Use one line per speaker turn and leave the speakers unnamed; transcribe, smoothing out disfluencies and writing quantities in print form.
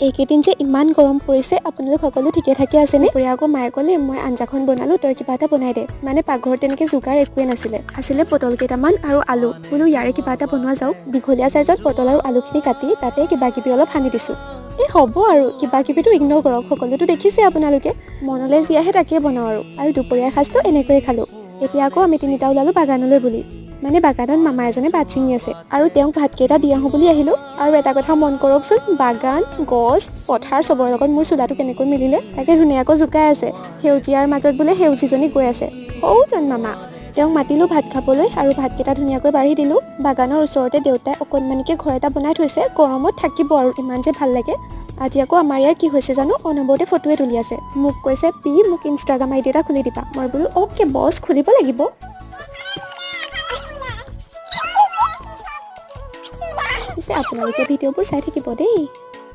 এইকেইদিন যে ইমান গৰম পৰিছে, আপোনালোক সকলো ঠিকে থাকে আছেনে? দুপৰীয়া আকৌ মায়ে ক'লে মই আঞ্জাখন বনালোঁ, তই কিবা এটা বনাই দে। মানে পাকঘৰত তেনেকৈ যোগাৰ একোৱে আছিলে পটল কেইটামান আৰু আলু। বোলো ইয়াৰে কিবা এটা বনোৱা যাওক। দীঘলীয়া চাইজত পটল আৰু আলুখিনি কাটি তাতে কিবা কিবি অলপ সানি দিছোঁ। হ'ব আৰু কিবা কিবিটো ইগন'ৰ কৰক, সকলোতো দেখিছে আপোনালোকে। মনলৈ যি আহে তাকেই বনাওঁ আৰু দুপৰীয়াৰ সাজটো এনেকৈয়ে খালোঁ। এতিয়া আকৌ আমি তিনিটা ওলালোঁ বাগানলৈ বুলি। মানে বাগানত মামা এজনে পাত ছিঙি আছে আৰু তেওঁক ভাতকেইটা দি আহোঁ বুলি আহিলোঁ। আৰু এটা কথা মন কৰকচোন, বাগান, গছ, পথাৰ চবৰ লগত মোৰ চোলাটো কেনেকৈ মিলিলে। তাকে ধুনীয়াকৈ জোকাই আছে। সেউজীয়াৰ মাজত বোলে সেউজীজনী গৈ আছে। সৌজন মামা। তেওঁক মাতিলোঁ ভাত খাবলৈ আৰু ভাতকেইটা ধুনীয়াকৈ বাঢ়ি দিলোঁ। বাগানৰ ওচৰতে দেউতাই অকণমানিকৈ ঘৰ এটা বনাই থৈছে, গৰমত থাকিব আৰু ইমান যে ভাল লাগে। আজি আকৌ আমাৰ ইয়াৰ কি হৈছে জানো, অনবৰতে ফটোৱে তুলি আছে। মোক কৈছে মোক ইনষ্টাগ্ৰাম আইডি এটা খুলি দিবা। মই বোলো অ'কে বছ, খুলিব লাগিব। পিছে আপোনালোকে ভিডিঅ'বোৰ চাই থাকিব দেই।